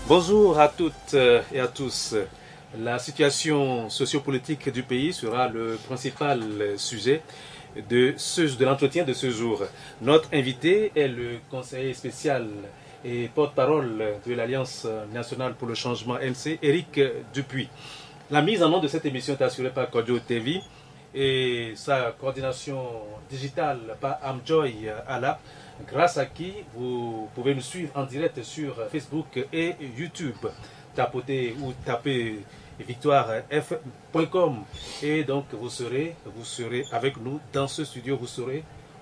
Bonjour à toutes et à tous. La situation sociopolitique du pays sera le principal sujet de l'entretien de ce jour. Notre invité est le conseiller spécial et porte-parole de l'Alliance nationale pour le changement ANC, Éric Dupuis. La mise en œuvre de cette émission est assurée par Kodio TV et sa coordination digitale par Amjoy Ala, grâce à qui vous pouvez nous suivre en direct sur Facebook et YouTube. Tapez victoiref.com et donc vous serez avec nous dans ce studio,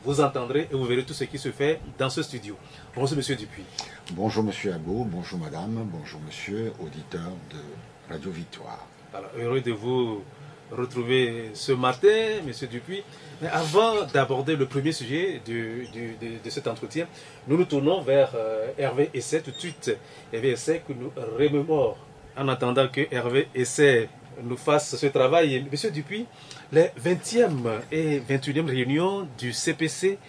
vous entendrez et vous verrez tout ce qui se fait dans ce studio. Bonjour Monsieur Dupuis. Bonjour Monsieur Abou, bonjour Madame, bonjour Monsieur, auditeur de Radio Victoire. Alors, heureux de vous retrouver ce matin, Monsieur Dupuis. Mais avant d'aborder le premier sujet de cet entretien, nous nous tournons vers Hervé Essay tout de suite. Hervé Essay que nous remémore en attendant que Hervé Essay nous fasse ce travail. Monsieur Dupuis, les 20e et 21e réunions du CPC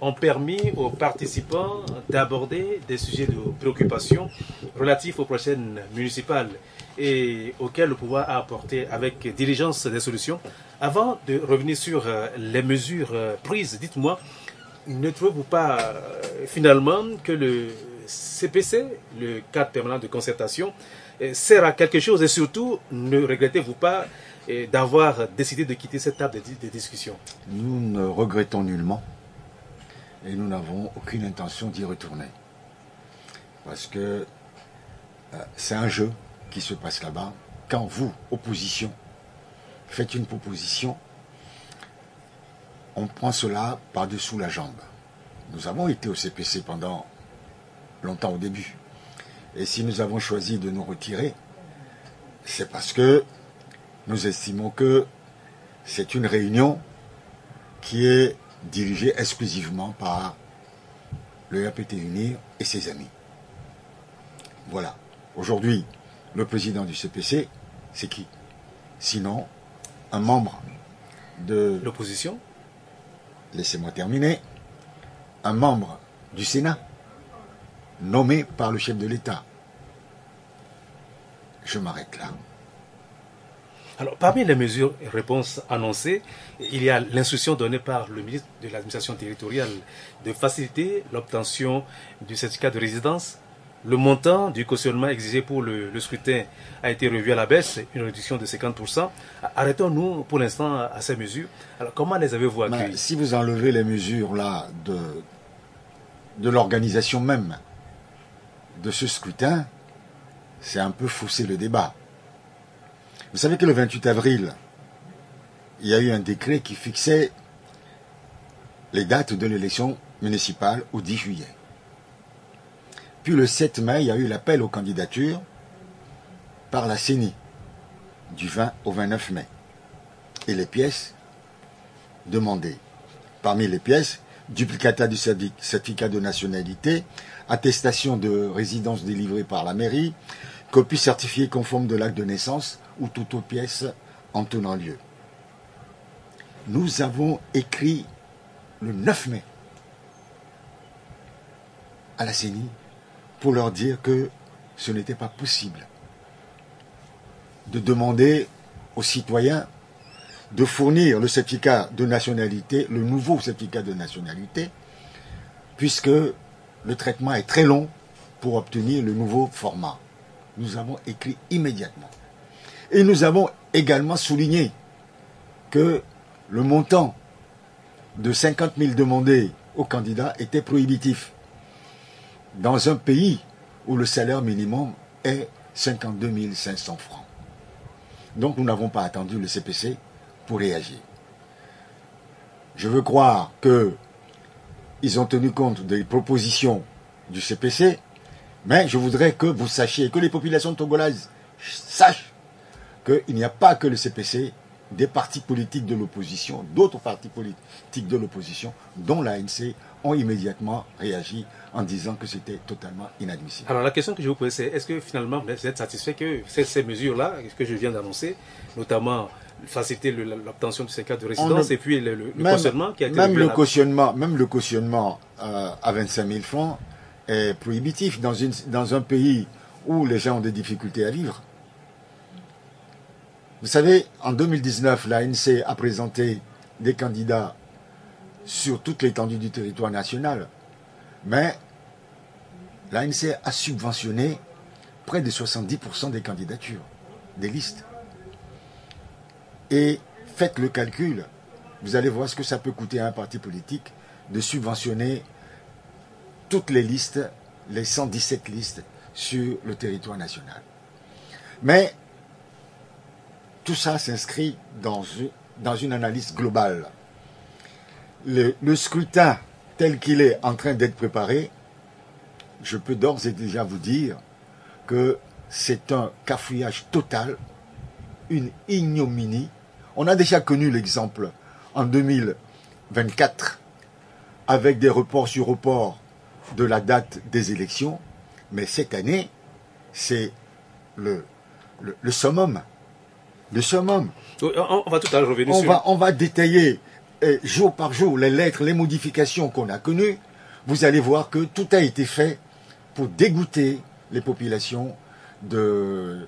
ont permis aux participants d'aborder des sujets de préoccupation relatifs aux prochaines municipales et auxquels le pouvoir a apporté avec diligence des solutions. Avant de revenir sur les mesures prises, dites-moi, ne trouvez-vous pas finalement que le CPC, le cadre permanent de concertation, sert à quelque chose et surtout, ne regrettez-vous pas d'avoir décidé de quitter cette table de discussion? Nous ne regrettons nullement et nous n'avons aucune intention d'y retourner. Parce que c'est un jeu qui se passe là-bas. Quand vous, opposition, faites une proposition, on prend cela par-dessous la jambe. Nous avons été au CPC pendant longtemps au début. Et si nous avons choisi de nous retirer, c'est parce que nous estimons que c'est une réunion qui est dirigée exclusivement par le RPT Unir et ses amis. Voilà. Aujourd'hui, le président du CPC, c'est qui? Sinon, un membre de l'opposition. Laissez-moi terminer. Un membre du Sénat, nommé par le chef de l'État. Je m'arrête là. Alors, parmi les mesures et réponses annoncées, il y a l'instruction donnée par le ministre de l'Administration territoriale de faciliter l'obtention du certificat de résidence. Le montant du cautionnement exigé pour le scrutin a été revu à la baisse, une réduction de 50%. Arrêtons-nous pour l'instant à ces mesures. Alors, comment les avez-vous accueillies? Si vous enlevez les mesures là de l'organisation même de ce scrutin, c'est un peu fausser le débat. Vous savez que le 28 avril, il y a eu un décret qui fixait les dates de l'élection municipale au 10 juillet. Puis le 7 mai, il y a eu l'appel aux candidatures par la CENI, du 20 au 29 mai. Et les pièces demandées. Parmi les pièces, duplicata du certificat de nationalité, attestation de résidence délivrée par la mairie, copie certifiée conforme de l'acte de naissance ou toute autre pièce en tenant lieu. Nous avons écrit le 9 mai à la CENI pour leur dire que ce n'était pas possible de demander aux citoyens de fournir le certificat de nationalité, le nouveau certificat de nationalité, puisque le traitement est très long pour obtenir le nouveau format. Nous avons écrit immédiatement. Et nous avons également souligné que le montant de 50 000 demandés aux candidats était prohibitif. Dans un pays où le salaire minimum est 52 500 francs. Donc nous n'avons pas attendu le CPC pour réagir. Je veux croire qu'ils ont tenu compte des propositions du CPC, mais je voudrais que vous sachiez, que les populations togolaises sachent qu'il n'y a pas que le CPC, des partis politiques de l'opposition, d'autres partis politiques de l'opposition, dont l'ANC, ont immédiatement réagi en disant que c'était totalement inadmissible. Alors la question que je vous pose, c'est est-ce que finalement vous êtes satisfait que ces mesures-là, que je viens d'annoncer, notamment faciliter l'obtention du certificat de résidence et puis le cautionnement qui a été même le cautionnement à 25 000 francs est prohibitif dans un pays où les gens ont des difficultés à vivre. Vous savez, en 2019, l'ANC a présenté des candidats sur toute l'étendue du territoire national, mais l'ANC a subventionné près de 70% des candidatures, des listes. Et faites le calcul, vous allez voir ce que ça peut coûter à un parti politique de subventionner toutes les listes, les 117 listes sur le territoire national. Mais tout ça s'inscrit dans une analyse globale. Le scrutin tel qu'il est en train d'être préparé, je peux d'ores et déjà vous dire que c'est un cafouillage total, une ignominie. On a déjà connu l'exemple en 2024 avec des reports sur reports de la date des élections, mais cette année, c'est le summum. Le summum. On va tout à l'heure revenir sur... On va détailler jour par jour les lettres, les modifications qu'on a connues. Vous allez voir que tout a été fait pour dégoûter les populations de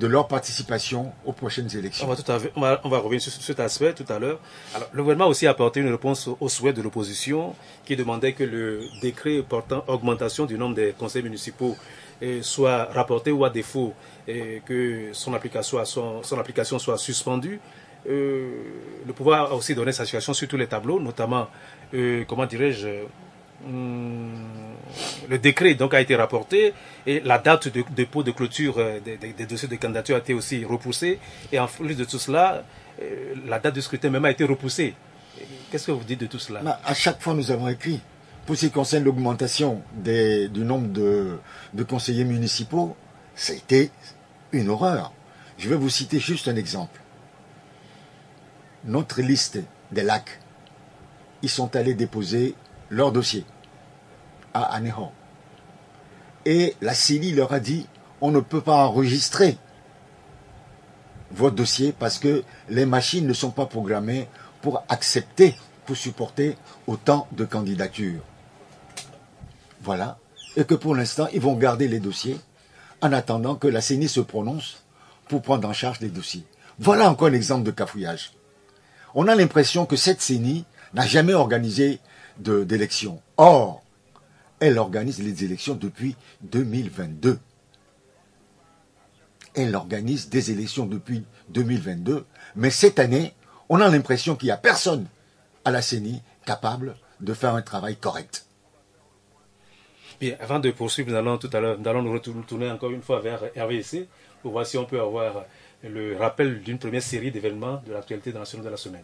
leur participation aux prochaines élections. On va revenir sur cet aspect tout à l'heure. Alors, le gouvernement a aussi apporté une réponse au souhait de l'opposition qui demandait que le décret portant augmentation du nombre des conseils municipaux soit rapporté ou à défaut que son application soit suspendue. Le pouvoir a aussi donné sa situation sur tous les tableaux, notamment, comment dirais-je, le décret donc a été rapporté et la date de dépôt de clôture des dossiers de candidature a été aussi repoussée et en plus de tout cela, la date de scrutin même a été repoussée. Qu'est-ce que vous dites de tout cela? À chaque fois nous avons écrit, pour ce qui concerne l'augmentation du nombre de conseillers municipaux, c'était une horreur. Je vais vous citer juste un exemple. Notre liste des lacs, ils sont allés déposer leur dossier à Anéhor. Et la CENI leur a dit, on ne peut pas enregistrer votre dossier parce que les machines ne sont pas programmées pour accepter, pour supporter autant de candidatures. Voilà. Et que pour l'instant, ils vont garder les dossiers en attendant que la CENI se prononce pour prendre en charge les dossiers. Voilà encore un exemple de cafouillage. On a l'impression que cette CENI n'a jamais organisé d'élections. Or, elle organise les élections depuis 2022. Elle organise des élections depuis 2022. Mais cette année, on a l'impression qu'il n'y a personne à la CENI capable de faire un travail correct. Bien, avant de poursuivre, nous allons nous retourner encore une fois vers RVC pour voir si on peut avoir le rappel d'une première série d'événements de l'actualité nationale de la semaine.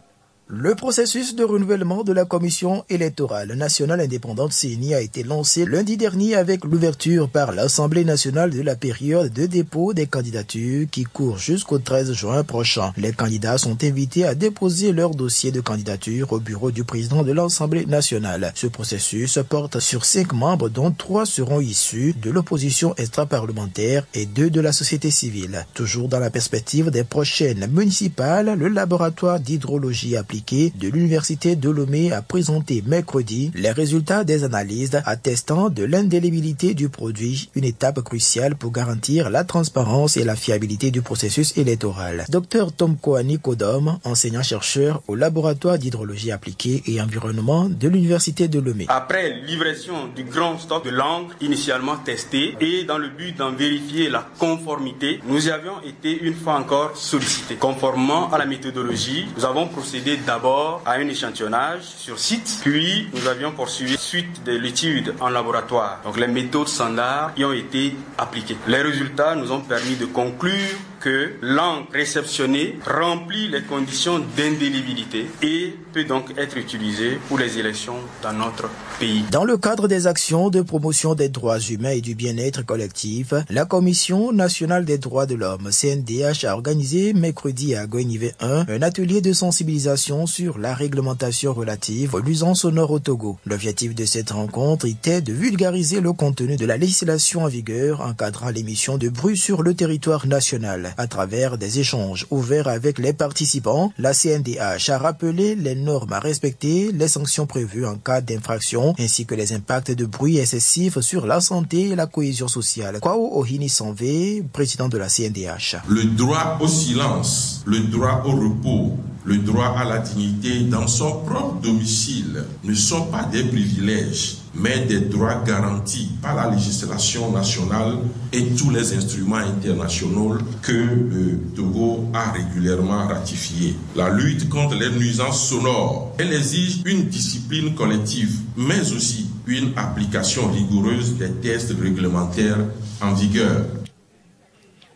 Le processus de renouvellement de la Commission électorale nationale indépendante CENI a été lancé lundi dernier avec l'ouverture par l'Assemblée nationale de la période de dépôt des candidatures qui court jusqu'au 13 juin prochain. Les candidats sont invités à déposer leur dossier de candidature au bureau du président de l'Assemblée nationale. Ce processus porte sur 5 membres dont 3 seront issus de l'opposition extra-parlementaire et 2 de la société civile. Toujours dans la perspective des prochaines municipales, le laboratoire d'hydrologie appliquée de l'Université de Lomé a présenté mercredi les résultats des analyses attestant de l'indélibilité du produit, une étape cruciale pour garantir la transparence et la fiabilité du processus électoral. Dr Tomkoani Kodom, enseignant-chercheur au laboratoire d'hydrologie appliquée et environnement de l'Université de Lomé. Après livraison du grand stock de l'encre initialement testé et dans le but d'en vérifier la conformité, nous avions été une fois encore sollicités. Conformément à la méthodologie, nous avons procédé d'abord à un échantillonnage sur site, puis nous avions poursuivi suite de l'étude en laboratoire. Donc les méthodes standards y ont été appliquées. Les résultats nous ont permis de conclure que l'encre réceptionnée remplit les conditions d'indélibilité et peut donc être utilisée pour les élections dans notre pays. Dans le cadre des actions de promotion des droits humains et du bien-être collectif, la Commission nationale des droits de l'homme, CNDH, a organisé mercredi à Goinivé 1 un atelier de sensibilisation sur la réglementation relative aux nuisances sonores au Togo. L'objectif de cette rencontre était de vulgariser le contenu de la législation en vigueur encadrant l'émission de bruit sur le territoire national. nationale. À travers des échanges ouverts avec les participants, la CNDH a rappelé les normes à respecter, les sanctions prévues en cas d'infraction, ainsi que les impacts de bruit excessif sur la santé et la cohésion sociale. Kwao Ohini Sanvé, président de la CNDH. Le droit au silence, le droit au repos, le droit à la dignité dans son propre domicile ne sont pas des privilèges, mais des droits garantis par la législation nationale et tous les instruments internationaux que le Togo a régulièrement ratifiés. La lutte contre les nuisances sonores, elle exige une discipline collective, mais aussi une application rigoureuse des tests réglementaires en vigueur.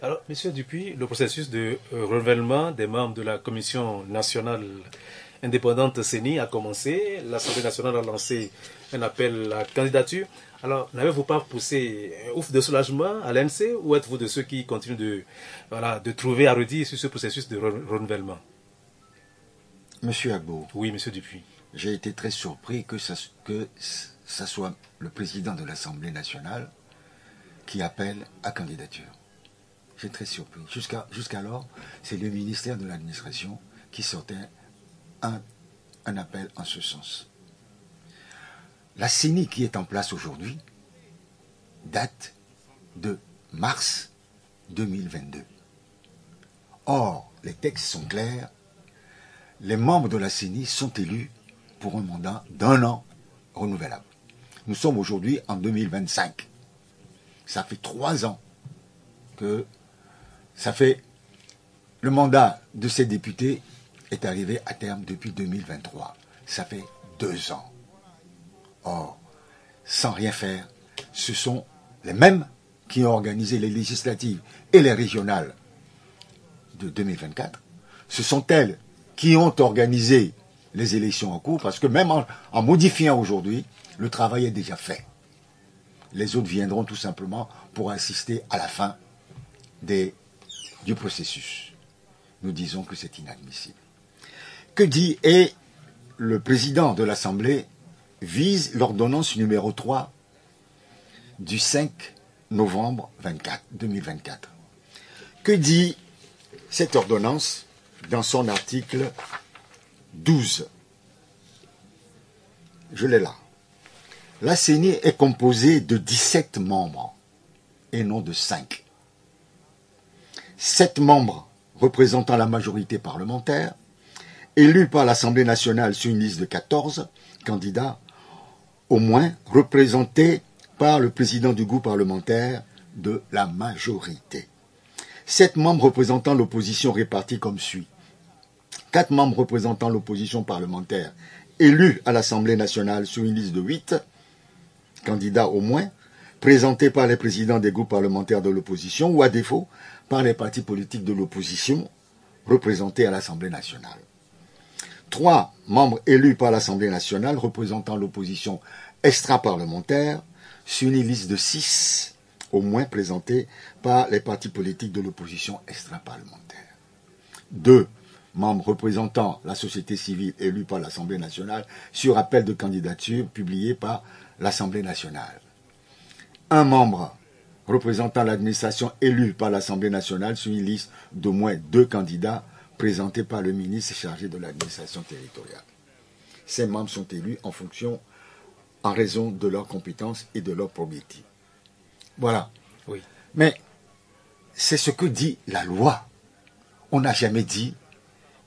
Alors, Monsieur Dupuis, le processus de renouvellement des membres de la Commission nationale indépendante CENI a commencé. L'Assemblée nationale a lancé un appel à candidature. Alors, n'avez-vous pas poussé un ouf de soulagement à l'ANC ou êtes-vous de ceux qui continuent de trouver à redire sur ce processus de renouvellement? Monsieur Agbo. Oui, Monsieur Dupuis. J'ai été très surpris que ça soit le président de l'Assemblée nationale qui appelle à candidature. J'ai très surpris. Jusqu'alors, c'est le ministère de l'Administration qui sortait un appel en ce sens. La CENI qui est en place aujourd'hui date de mars 2022. Or, les textes sont clairs. Les membres de la CENI sont élus pour un mandat d'1 an renouvelable. Nous sommes aujourd'hui en 2025. Ça fait 3 ans que le mandat de ces députés est arrivé à terme depuis 2023. Ça fait 2 ans. Or, sans rien faire, ce sont les mêmes qui ont organisé les législatives et les régionales de 2024. Ce sont elles qui ont organisé les élections en cours, parce que même en modifiant aujourd'hui, le travail est déjà fait. Les autres viendront tout simplement pour assister à la fin du processus. Nous disons que c'est inadmissible. Que dit et le président de l'Assemblée vise l'ordonnance numéro 3 du 5 novembre 2024. Que dit cette ordonnance dans son article 12? Je l'ai là. La CENI est composée de 17 membres et non de 5. 7 membres représentant la majorité parlementaire, élus par l'Assemblée nationale sur une liste de 14 candidats, au moins représentés par le président du groupe parlementaire de la majorité. 7 membres représentant l'opposition répartis comme suit. 4 membres représentant l'opposition parlementaire, élus à l'Assemblée nationale sur une liste de 8 candidats au moins, présentés par les présidents des groupes parlementaires de l'opposition ou à défaut par les partis politiques de l'opposition représentés à l'Assemblée nationale. 3 membres élus par l'Assemblée nationale représentant l'opposition extra-parlementaire sur une liste de 6 au moins présentés par les partis politiques de l'opposition extra-parlementaire. 2 membres représentant la société civile élus par l'Assemblée nationale sur appel de candidature publié par l'Assemblée nationale. 1 membre représentant l'administration élue par l'Assemblée nationale sur une liste d'au moins 2 candidats présentés par le ministre chargé de l'administration territoriale. Ces membres sont élus en raison de leurs compétences et de leur probité. Voilà. Oui. Mais c'est ce que dit la loi. On n'a jamais dit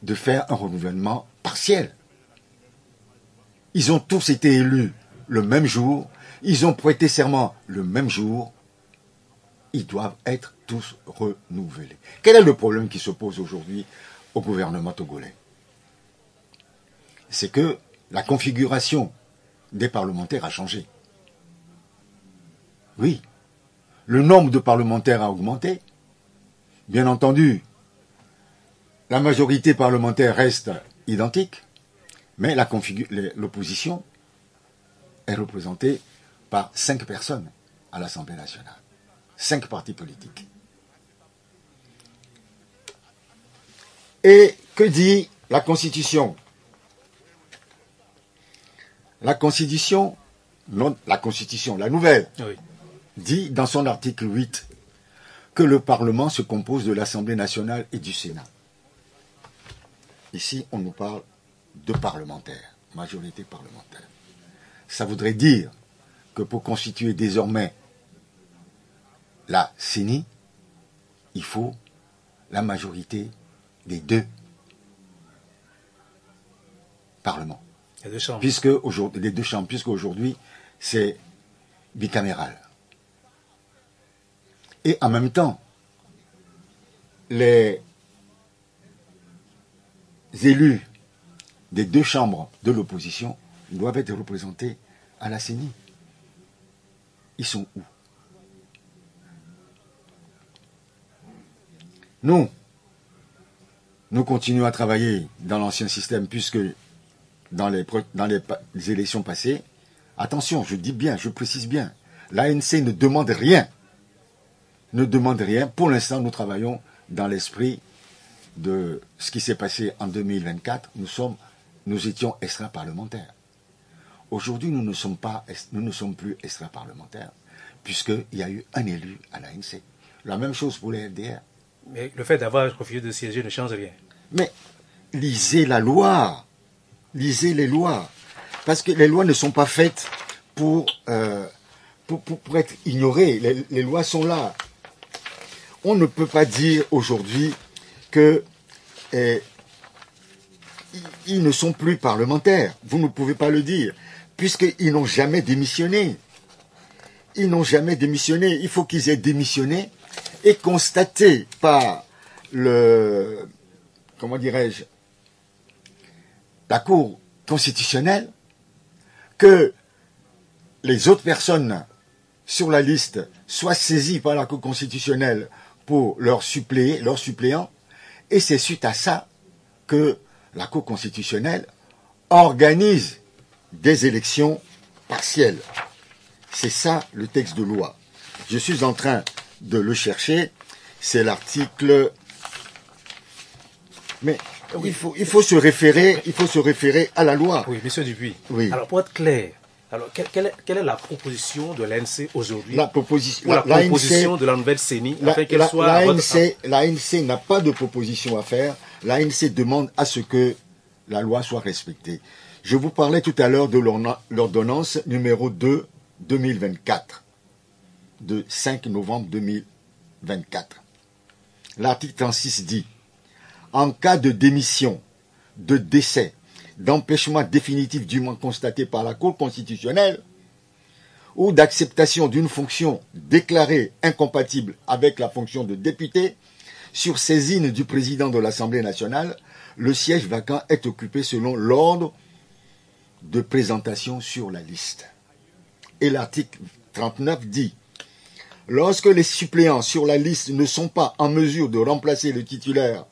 de faire un renouvellement partiel. Ils ont tous été élus le même jour, ils ont prêté serment le même jour, ils doivent être tous renouvelés. Quel est le problème qui se pose aujourd'hui au gouvernement togolais? C'est que la configuration des parlementaires a changé. Oui, le nombre de parlementaires a augmenté. Bien entendu, la majorité parlementaire reste identique, mais l'opposition est représentée par 5 personnes à l'Assemblée nationale. 5 partis politiques. Et que dit la Constitution? La Constitution, la nouvelle, Oui. dit dans son article 8 que le Parlement se compose de l'Assemblée nationale et du Sénat. Ici, on nous parle de parlementaires, majorité parlementaire. Ça voudrait dire que pour constituer désormais la CENI, il faut la majorité des deux parlements. Les deux chambres. Les deux chambres, puisque aujourd'hui, c'est bicaméral. Et en même temps, les élus des deux chambres de l'opposition doivent être représentés à la CENI. Ils sont où? Nous continuons à travailler dans l'ancien système, puisque dans les élections passées, attention, je dis bien, je précise bien, l'ANC ne demande rien. Ne demande rien. Pour l'instant, nous travaillons dans l'esprit de ce qui s'est passé en 2024. Nous étions extra-parlementaires. Aujourd'hui, nous ne sommes plus extra-parlementaires, puisqu'il y a eu un élu à l'ANC. La même chose pour les FDR. Mais le fait d'avoir refusé de siéger ne change rien. Mais lisez la loi. Lisez les lois. Parce que les lois ne sont pas faites pour être ignorées. Les lois sont là. On ne peut pas dire aujourd'hui que ils ne sont plus parlementaires. Vous ne pouvez pas le dire, puisqu'ils n'ont jamais démissionné. Ils n'ont jamais démissionné. Il faut qu'ils aient démissionné et constaté par la Cour constitutionnelle que les autres personnes sur la liste soient saisies par la Cour constitutionnelle pour leur suppléant, et c'est suite à ça que la Cour constitutionnelle organise des élections partielles. C'est ça le texte de loi. Je suis en train de le chercher, c'est l'article... Mais il faut se référer à la loi. Oui, monsieur Dupuis. Oui. Alors, pour être clair, alors, quelle est la proposition de l'ANC aujourd'hui? La proposition de la nouvelle CENI, afin qu'elle soit... L'ANC n'a pas de proposition à faire. L'ANC demande à ce que la loi soit respectée. Je vous parlais tout à l'heure de l'ordonnance numéro 2/2024, de 5 novembre 2024. L'article 36 dit: en cas de démission, de décès, d'empêchement définitif dûment constaté par la Cour constitutionnelle ou d'acceptation d'une fonction déclarée incompatible avec la fonction de député, sur saisine du président de l'Assemblée nationale, le siège vacant est occupé selon l'ordre de présentation sur la liste. Et l'article 39 dit: lorsque les suppléants sur la liste ne sont pas en mesure de remplacer le titulaire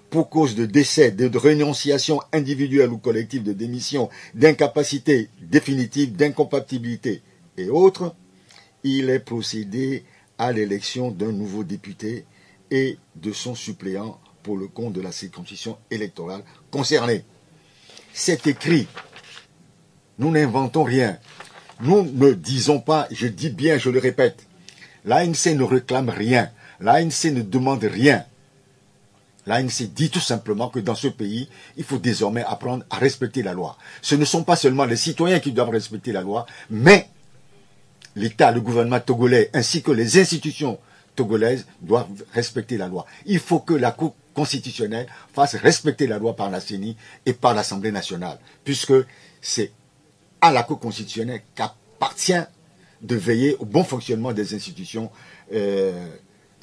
pour cause de décès, de renonciation individuelle ou collective, de démission, d'incapacité définitive, d'incompatibilité et autres, il est procédé à l'élection d'un nouveau député et de son suppléant pour le compte de la circonscription électorale concernée. C'est écrit. Nous n'inventons rien. Nous ne disons pas, je dis bien, je le répète, l'ANC ne réclame rien. L'ANC ne demande rien. L'ANC dit tout simplement que dans ce pays, il faut désormais apprendre à respecter la loi. Ce ne sont pas seulement les citoyens qui doivent respecter la loi, mais l'État, le gouvernement togolais, ainsi que les institutions togolaises doivent respecter la loi. Il faut que la Cour constitutionnelle fasse respecter la loi par la CENI et par l'Assemblée nationale, puisque c'est à la Cour constitutionnelle qu'appartient de veiller au bon fonctionnement des institutions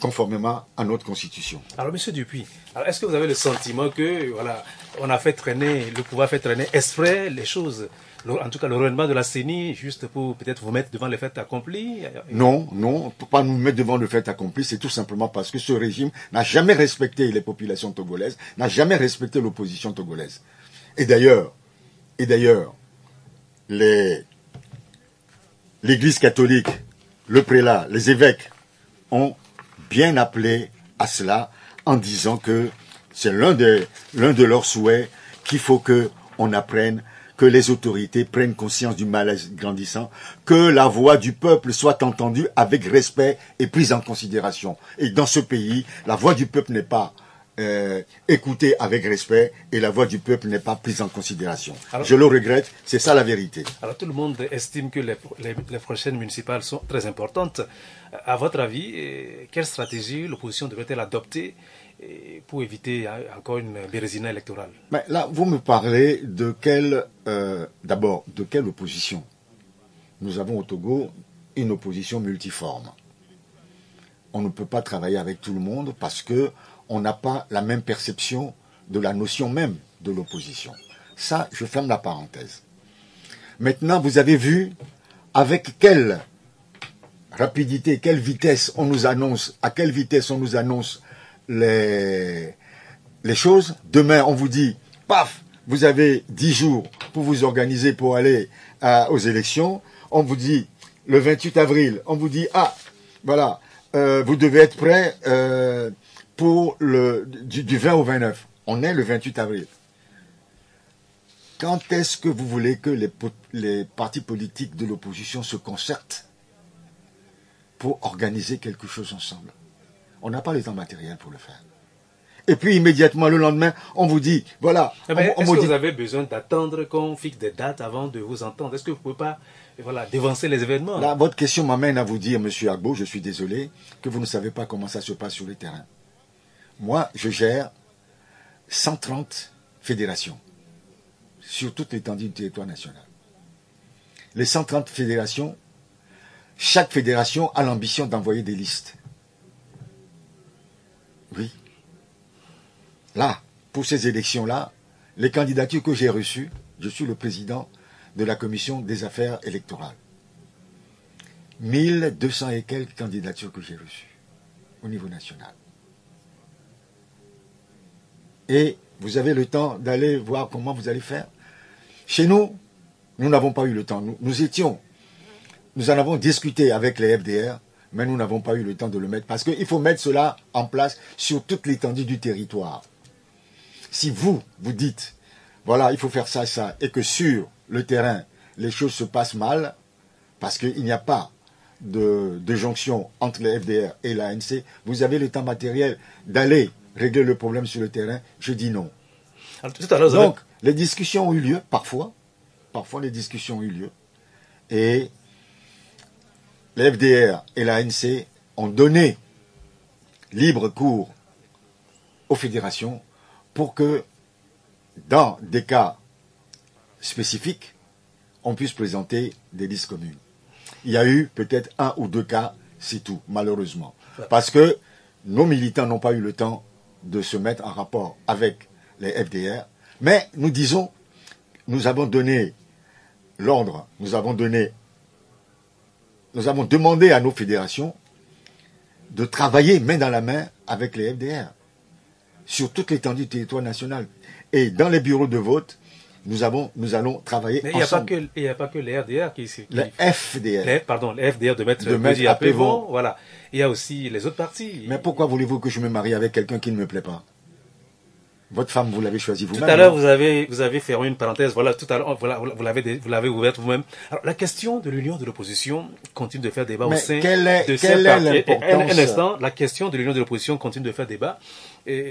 conformément à notre constitution. Alors, monsieur Dupuis, est-ce que vous avez le sentiment que, voilà, le pouvoir fait traîner exprès les choses, en tout cas le renouvellement de la CENI, juste pour peut-être vous mettre devant les faits accomplis? Non, on ne peut pas nous mettre devant le fait accompli, c'est tout simplement parce que ce régime n'a jamais respecté les populations togolaises, n'a jamais respecté l'opposition togolaise. Et d'ailleurs, l'Église catholique, le prélat, les évêques ont bien appelé à cela en disant que c'est l'un de leurs souhaits qu'il faut qu'on apprenne que les autorités prennent conscience du malaise grandissant, que la voix du peuple soit entendue avec respect et prise en considération. Et dans ce pays, la voix du peuple n'est pas écoutée avec respect et la voix du peuple n'est pas prise en considération. Alors, je le regrette, c'est ça la vérité. Alors tout le monde estime que les prochaines municipales sont très importantes. À votre avis, quelle stratégie l'opposition devrait-elle adopter pour éviter encore une bérésina électorale? Mais là, vous me parlez de d'abord, de quelle opposition? Nous avons au Togo une opposition multiforme. On ne peut pas travailler avec tout le monde parce que on n'a pas la même perception de la notion même de l'opposition. Ça, je ferme la parenthèse. Maintenant, vous avez vu avec quelle rapidité, quelle vitesse on nous annonce, à quelle vitesse on nous annonce les choses. Demain, on vous dit, paf, vous avez 10 jours pour vous organiser pour aller aux élections. On vous dit, le 28 avril, on vous dit, ah, voilà, vous devez être prêt pour du 20 au 29. On est le 28 avril. Quand est-ce que vous voulez que les partis politiques de l'opposition se concertent pour organiser quelque chose ensemble? On n'a pas le temps matériel pour le faire. Et puis immédiatement le lendemain, on vous dit, voilà. Est-ce que vous avez besoin d'attendre qu'on fixe des dates avant de vous entendre? Est-ce que vous ne pouvez pas dévancer les événements? Là, votre question m'amène à vous dire, Monsieur Agbo, je suis désolé, que vous ne savez pas comment ça se passe sur le terrain. Moi, je gère 130 fédérations sur toute l'étendue du territoire national. Les 130 fédérations, chaque fédération a l'ambition d'envoyer des listes. Oui. Là, pour ces élections-là, les candidatures que j'ai reçues, je suis le président de la commission des affaires électorales. 1200 et quelques candidatures que j'ai reçues au niveau national. Et vous avez le temps d'aller voir comment vous allez faire. Chez nous, nous n'avons pas eu le temps. Nous en avons discuté avec les FDR, mais nous n'avons pas eu le temps de le mettre parce qu'il faut mettre cela en place sur toute l'étendue du territoire. Si vous dites, voilà, il faut faire ça, ça, et que sur le terrain, les choses se passent mal, parce qu'il n'y a pas de jonction entre les FDR et l'ANC, vous avez le temps matériel d'aller régler le problème sur le terrain, je dis non. Alors, tout à l'heure, donc, les discussions ont eu lieu, parfois les discussions ont eu lieu, et les FDR et l'ANC ont donné libre cours aux fédérations pour que, dans des cas spécifiques, on puisse présenter des listes communes. Il y a eu peut-être 1 ou 2 cas, c'est tout, malheureusement. Parce que nos militants n'ont pas eu le temps de se mettre en rapport avec les FDR. Mais nous disons, nous avons donné l'ordre, nous avons demandé à nos fédérations de travailler main dans la main avec les FDR sur toute l'étendue du territoire national. Et dans les bureaux de vote, nous allons travailler ensemble. Il n'y a pas que les RDR qui... Les FDR. Les FDR de mettre à Pévon. Voilà. Il y a aussi les autres partis. Mais pourquoi voulez-vous que je me marie avec quelqu'un qui ne me plaît pas? Votre femme, vous l'avez choisie vous-même. Tout à l'heure, vous avez fermé une parenthèse. Voilà, tout à l'heure, vous l'avez ouverte vous-même. Alors, la question de l'union de l'opposition continue de faire débat au sein de ces partis. Un instant, la question de l'union de l'opposition continue de faire débat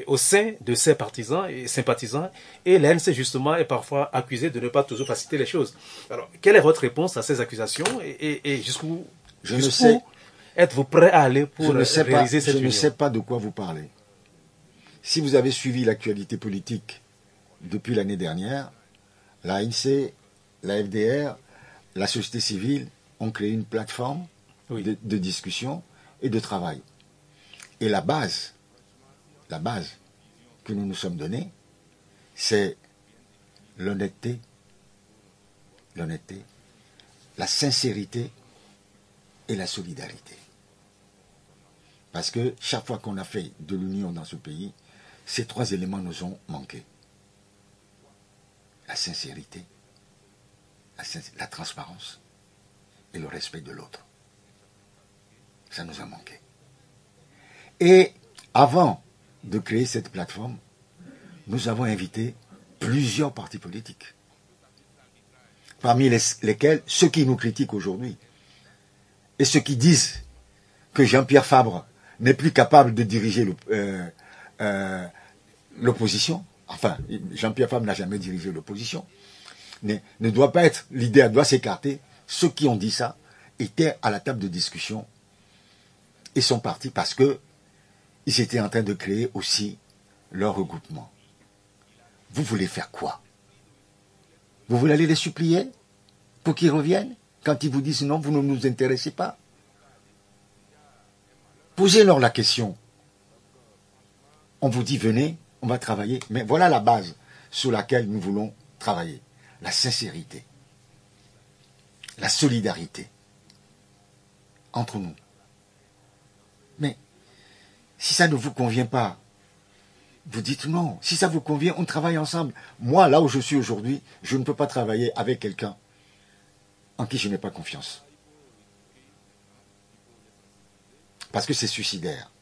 au sein de ses partisans et sympathisants. Et l'ANC, justement, est parfois accusée de ne pas toujours faciliter les choses. Alors, quelle est votre réponse à ces accusations et jusqu'où êtes-vous prêt à aller pour réaliser cette union? Je ne sais pas de quoi vous parlez. Si vous avez suivi l'actualité politique depuis l'année dernière, l'ANC, la FDR, la société civile ont créé une plateforme de discussion et de travail. Et la base que nous nous sommes donnée, c'est l'honnêteté, la sincérité et la solidarité. Parce que chaque fois qu'on a fait de l'union dans ce pays, ces 3 éléments nous ont manqué. La sincérité, la transparence et le respect de l'autre. Ça nous a manqué. Et avant de créer cette plateforme, nous avons invité plusieurs partis politiques. parmi lesquels ceux qui nous critiquent aujourd'hui et ceux qui disent que Jean-Pierre Fabre n'est plus capable de diriger l'opposition. Enfin, Jean-Pierre Fabre n'a jamais dirigé l'opposition. Ne doit pas être leader, doit s'écarter. Ceux qui ont dit ça étaient à la table de discussion et sont partis parce que ils étaient en train de créer aussi leur regroupement. Vous voulez faire quoi? Vous voulez aller les supplier pour qu'ils reviennent quand ils vous disent non, vous ne nous intéressez pas? Posez-leur la question. On vous dit venez, on va travailler, mais voilà la base sur laquelle nous voulons travailler. La sincérité, la solidarité entre nous. Mais si ça ne vous convient pas, vous dites non. Si ça vous convient, on travaille ensemble. Moi, là où je suis aujourd'hui, je ne peux pas travailler avec quelqu'un en qui je n'ai pas confiance. Parce que c'est suicidaire.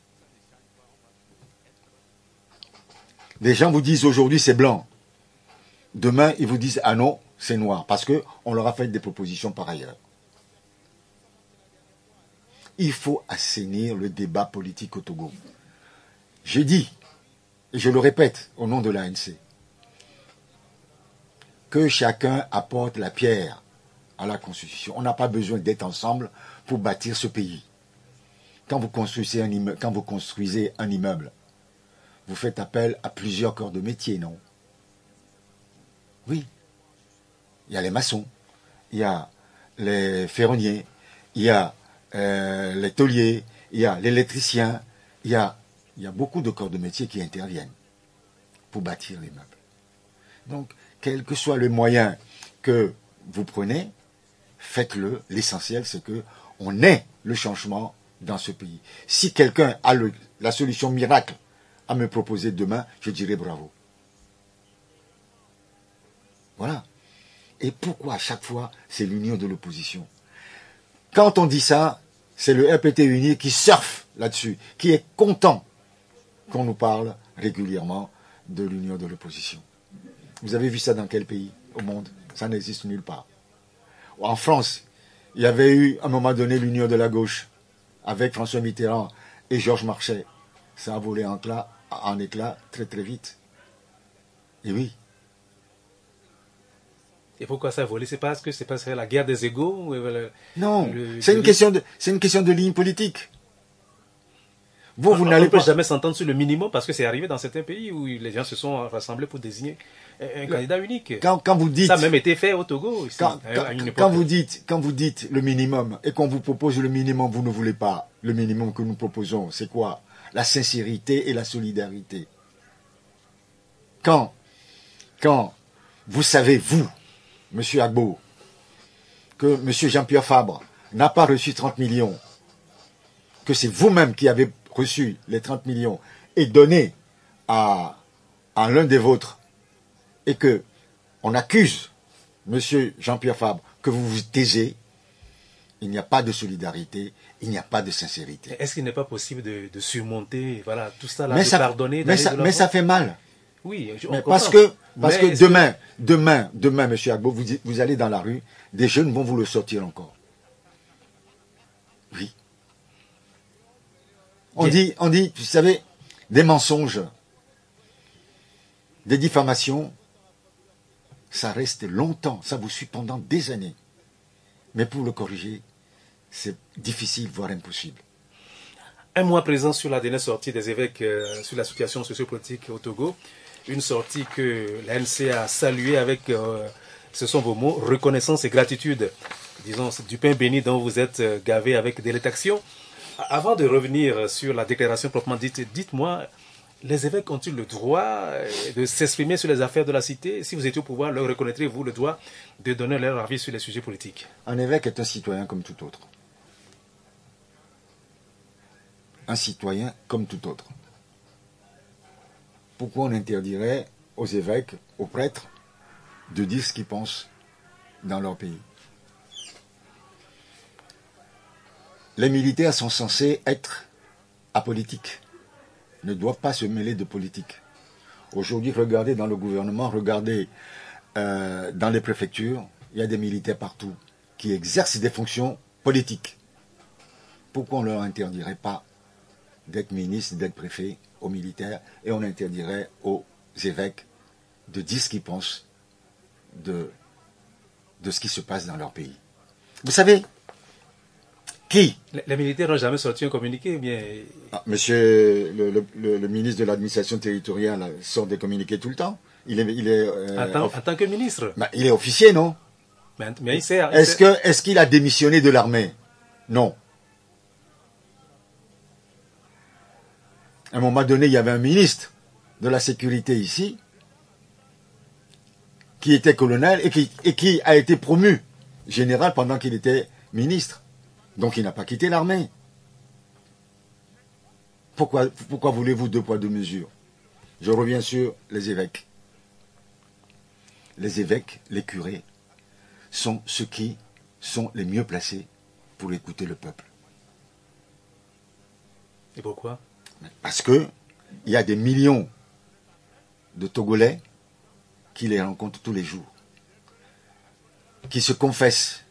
Les gens vous disent aujourd'hui c'est blanc. Demain, ils vous disent ah non, c'est noir. Parce qu'on leur a fait des propositions par ailleurs. Il faut assainir le débat politique au Togo. J'ai dit, et je le répète au nom de l'ANC, que chacun apporte la pierre à la Constitution. On n'a pas besoin d'être ensemble pour bâtir ce pays. Quand vous construisez un immeuble, vous faites appel à plusieurs corps de métier, non? Oui. Il y a les maçons, il y a les ferronniers, il y a les tôliers, il y a l'électricien, il y a beaucoup de corps de métier qui interviennent pour bâtir l'immeuble. Donc, quel que soit le moyen que vous prenez, faites-le. L'essentiel, c'est qu'on ait le changement dans ce pays. Si quelqu'un a la solution miracle à me proposer demain, je dirai bravo. Voilà. Et pourquoi à chaque fois, c'est l'union de l'opposition? Quand on dit ça, c'est le RPT uni qui surfe là-dessus, qui est content qu'on nous parle régulièrement de l'union de l'opposition. Vous avez vu ça dans quel pays au monde? Ça n'existe nulle part. En France, il y avait eu à un moment donné l'union de la gauche avec François Mitterrand et Georges Marchais. Ça a volé en éclats très très vite. Et oui. Et pourquoi ça a volé? C'est parce que c'est passé la guerre des égaux? Non, c'est une question de ligne politique. Vous n'allez pas jamais s'entendre sur le minimum parce que c'est arrivé dans certains pays où les gens se sont rassemblés pour désigner un candidat unique. Quand vous dites, ça a même été fait au Togo. Ici, quand vous dites le minimum et qu'on vous propose le minimum, vous ne voulez pas le minimum que nous proposons. C'est quoi? La sincérité et la solidarité. Quand vous savez, vous, M. Agbo, que M. Jean-Pierre Fabre n'a pas reçu 30 millions, que c'est vous-même qui avez reçu les 30 millions et donné à l'un des vôtres, et que on accuse M. Jean-Pierre Fabre que vous vous taisez, il n'y a pas de solidarité, il n'y a pas de sincérité. Est-ce qu'il n'est pas possible de surmonter tout ça, là, de pardonner, mais ça fait mal. Oui, parce que demain, M. Agbo, vous allez dans la rue, des jeunes vont vous le sortir encore. Oui. On dit, vous savez, des mensonges, des diffamations, ça reste longtemps, ça vous suit pendant des années. Mais pour le corriger, c'est difficile, voire impossible. Un mois présent sur la dernière sortie des évêques sur la situation sociopolitique au Togo, une sortie que l'ANC a saluée avec, ce sont vos mots, reconnaissance et gratitude. Disons, du pain béni dont vous êtes gavé avec délectation. Avant de revenir sur la déclaration proprement dite, dites-moi, les évêques ont-ils le droit de s'exprimer sur les affaires de la cité? Si vous étiez au pouvoir, leur reconnaîtrez-vous le droit de donner leur avis sur les sujets politiques? Un évêque est un citoyen comme tout autre. Un citoyen comme tout autre. Pourquoi on interdirait aux évêques, aux prêtres, de dire ce qu'ils pensent dans leur pays? Les militaires sont censés être apolitiques, ne doivent pas se mêler de politique. Aujourd'hui, regardez dans le gouvernement, regardez dans les préfectures, il y a des militaires partout qui exercent des fonctions politiques. Pourquoi on ne leur interdirait pas d'être ministre, d'être préfet aux militaires, et on interdirait aux évêques de dire ce qu'ils pensent de ce qui se passe dans leur pays. Vous savez, qui Les militaires n'ont jamais sorti un communiqué, bien... Monsieur le ministre de l'administration territoriale sort des communiqués tout le temps. Il est en tant que ministre. Il est officier, non? Mais il sert. Est-ce qu'il a démissionné de l'armée? Non. À un moment donné, il y avait un ministre de la sécurité ici, qui était colonel et qui a été promu général pendant qu'il était ministre. Donc il n'a pas quitté l'armée. Pourquoi voulez-vous 2 poids 2 mesures? Je reviens sur les évêques. Les évêques, les curés, sont ceux qui sont les mieux placés pour écouter le peuple. Et pourquoi? Parce que il y a des millions de Togolais qui les rencontrent tous les jours, qui se confessent,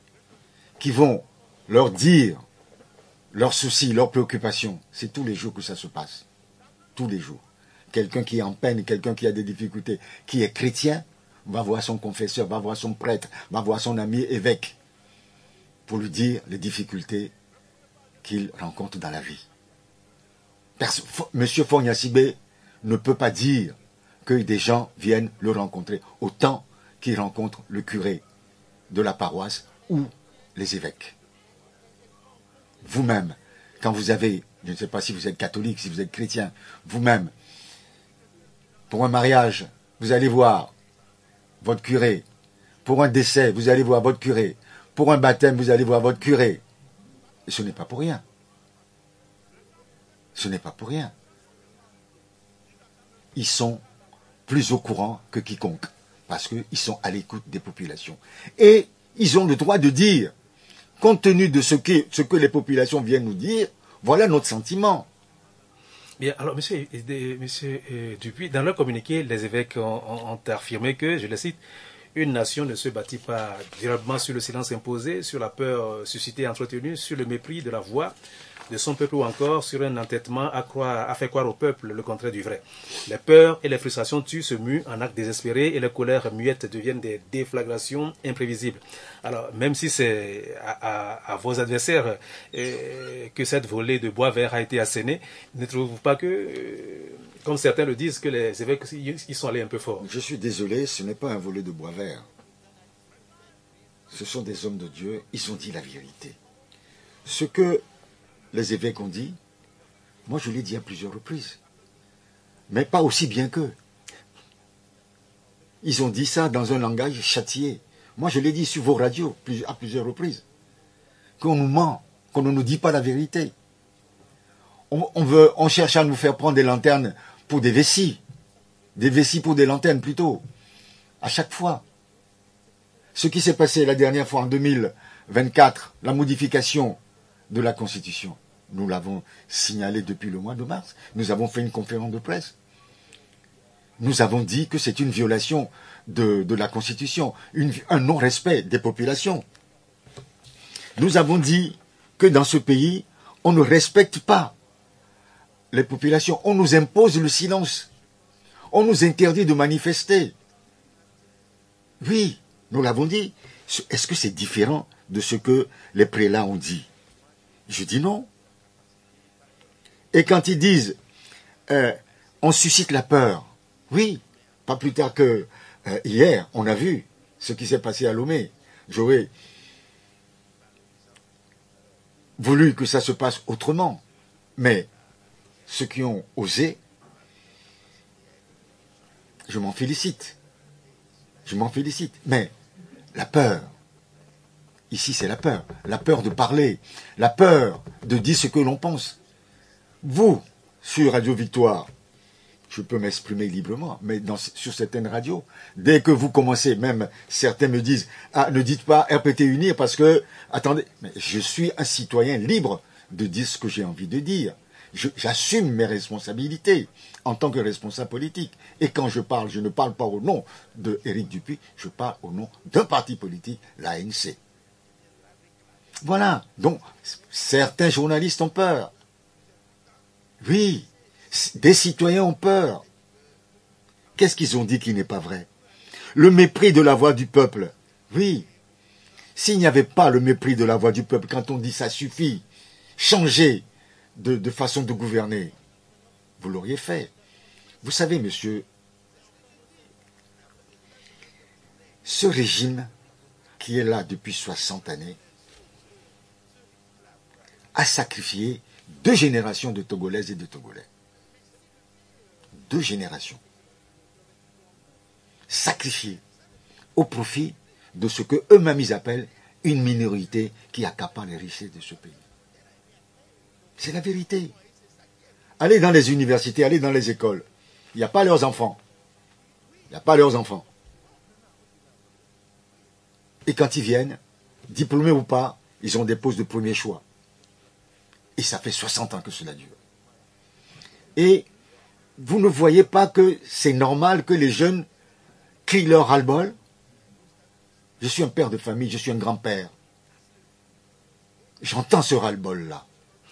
qui vont leur dire leurs soucis, leurs préoccupations. C'est tous les jours que ça se passe. Tous les jours. Quelqu'un qui est en peine, quelqu'un qui a des difficultés, qui est chrétien, va voir son confesseur, va voir son prêtre, va voir son ami évêque, pour lui dire les difficultés qu'il rencontre dans la vie. Monsieur Fogna-Sibé ne peut pas dire que des gens viennent le rencontrer autant qu'il rencontre le curé de la paroisse ou les évêques. Vous-même, quand vous avez, je ne sais pas si vous êtes catholique, si vous êtes chrétien, vous-même, pour un mariage, vous allez voir votre curé. Pour un décès, vous allez voir votre curé. Pour un baptême, vous allez voir votre curé. Et ce n'est pas pour rien. Ce n'est pas pour rien. Ils sont plus au courant que quiconque, parce qu'ils sont à l'écoute des populations. Et ils ont le droit de dire, compte tenu de ce que les populations viennent nous dire, voilà notre sentiment. Bien, alors, monsieur Dupuis, dans leur communiqué, les évêques ont affirmé que, je le cite, une nation ne se bâtit pas durablement sur le silence imposé, sur la peur suscitée et entretenue, sur le mépris de la voix de son peuple ou encore sur un entêtement à faire croire au peuple le contraire du vrai. Les peurs et les frustrations tuent, se muent en actes désespérés et les colères muettes deviennent des déflagrations imprévisibles. Alors, même si c'est à vos adversaires que cette volée de bois vert a été assénée, ne trouvez-vous pas que, comme certains le disent, que les évêques ils sont allés un peu fort? Je suis désolé, ce n'est pas un volet de bois vert. Ce sont des hommes de Dieu, ils ont dit la vérité. Ce que les évêques ont dit, moi je l'ai dit à plusieurs reprises, mais pas aussi bien qu'eux. Ils ont dit ça dans un langage châtié. Moi je l'ai dit sur vos radios à plusieurs reprises, qu'on nous ment, qu'on ne nous dit pas la vérité. On cherche à nous faire prendre des lanternes pour des vessies pour des lanternes plutôt, à chaque fois. Ce qui s'est passé la dernière fois en 2024, la modification de la Constitution. Nous l'avons signalé depuis le mois de mars. Nous avons fait une conférence de presse. Nous avons dit que c'est une violation de la Constitution, un non-respect des populations. Nous avons dit que dans ce pays, on ne respecte pas les populations. On nous impose le silence. On nous interdit de manifester. Oui, nous l'avons dit. Est-ce que c'est différent de ce que les prélats ont dit? Je dis non. Et quand ils disent on suscite la peur, oui, pas plus tard que hier, on a vu ce qui s'est passé à Lomé. J'aurais voulu que ça se passe autrement, mais ceux qui ont osé, je m'en félicite. Je m'en félicite. Mais la peur, ici c'est la peur de parler, la peur de dire ce que l'on pense. Vous, sur Radio Victoire, je peux m'exprimer librement, mais sur certaines radios, dès que vous commencez, même certains me disent « Ah, ne dites pas RPT Unir parce que, attendez, mais je suis un citoyen libre de dire ce que j'ai envie de dire. j'assume mes responsabilités en tant que responsable politique. Et quand je parle, je ne parle pas au nom de Éric Dupuy, je parle au nom d'un parti politique, l'ANC. Voilà. Donc, certains journalistes ont peur. Oui, des citoyens ont peur. Qu'est-ce qu'ils ont dit qui n'est pas vrai? Le mépris de la voix du peuple. Oui. S'il n'y avait pas le mépris de la voix du peuple, quand on dit ça suffit, changer de façon de gouverner, vous l'auriez fait. Vous savez, monsieur, ce régime qui est là depuis 60 années a sacrifié 2 générations de Togolaises et de Togolais. 2 générations. Sacrifiées au profit de ce que eux-mêmes ils appellent une minorité qui accapare les richesses de ce pays. C'est la vérité. Allez dans les universités, allez dans les écoles. Il n'y a pas leurs enfants. Il n'y a pas leurs enfants. Et quand ils viennent, diplômés ou pas, ils ont des postes de premier choix. Et ça fait 60 ans que cela dure. Et vous ne voyez pas que c'est normal que les jeunes crient leur ras-le-bol? Je suis un père de famille, je suis un grand-père. J'entends ce ras-le-bol-là.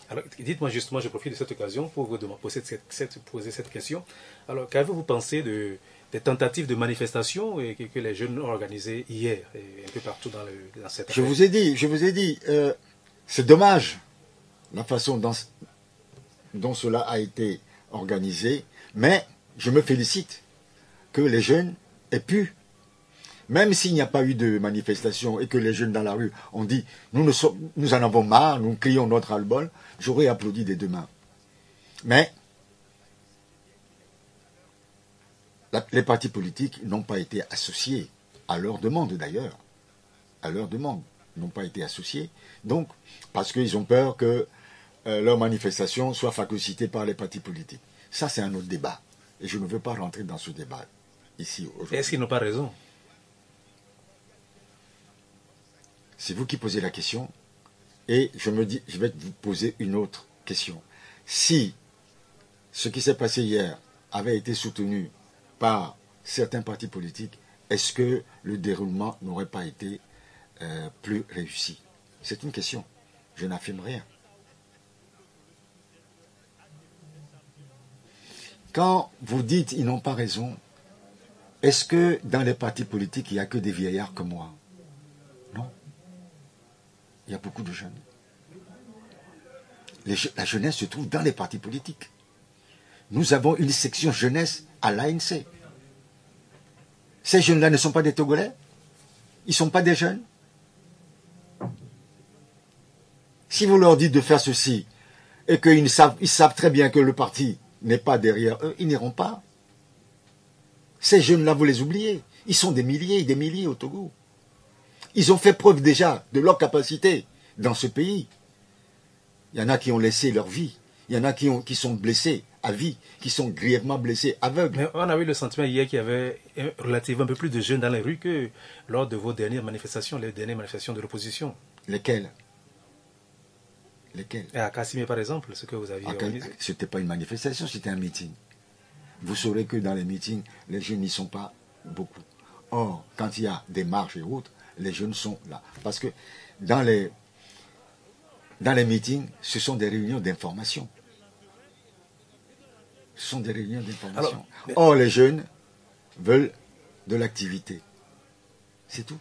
Alors, dites-moi justement, je profite de cette occasion pour vous poser cette question. Alors, qu'avez-vous pensé des tentatives de manifestation que les jeunes ont organisées hier, et un peu partout dans cette Je vous ai dit, c'est dommage la façon dont cela a été organisé, mais je me félicite que les jeunes aient pu, même s'il n'y a pas eu de manifestation et que les jeunes dans la rue ont dit nous en avons marre, nous crions notre ras-le-bol, j'aurais applaudi des 2 mains. Mais les partis politiques n'ont pas été associés, à leur demande d'ailleurs, à leur demande, n'ont pas été associés, donc parce qu'ils ont peur que leur manifestation soit phagocytée par les partis politiques. Ça, c'est un autre débat. Et je ne veux pas rentrer dans ce débat ici aujourd'hui. Est-ce qu'ils n'ont pas raison? C'est vous qui posez la question. Et je me dis, je vais vous poser une autre question. Si ce qui s'est passé hier avait été soutenu par certains partis politiques, est-ce que le déroulement n'aurait pas été plus réussi? C'est une question. Je n'affirme rien. Quand vous dites ils n'ont pas raison, est-ce que dans les partis politiques, il n'y a que des vieillards comme moi? Non. Il y a beaucoup de jeunes. La jeunesse se trouve dans les partis politiques. Nous avons une section jeunesse à l'ANC. Ces jeunes-là ne sont pas des Togolais? Ils ne sont pas des jeunes? Si vous leur dites de faire ceci, et qu'ils savent très bien que le parti n'est pas derrière eux, ils n'iront pas. Ces jeunes-là, vous les oubliez. Ils sont des milliers au Togo. Ils ont fait preuve déjà de leur capacité dans ce pays. Il y en a qui ont laissé leur vie. Il y en a qui sont blessés à vie, qui sont grièvement blessés, aveugles. Mais on a eu le sentiment hier qu'il y avait relativement un peu plus de jeunes dans les rues que lors de vos dernières manifestations, les dernières manifestations de l'opposition. Lesquelles? Et à Kassimé, par exemple, ce que vous aviez organisé. Ce n'était pas une manifestation, c'était un meeting. Vous saurez que dans les meetings, les jeunes n'y sont pas beaucoup. Or, quand il y a des marches et autres, les jeunes sont là. Parce que dans les meetings, ce sont des réunions d'information. Ce sont des réunions d'information. Or, les jeunes veulent de l'activité. C'est tout.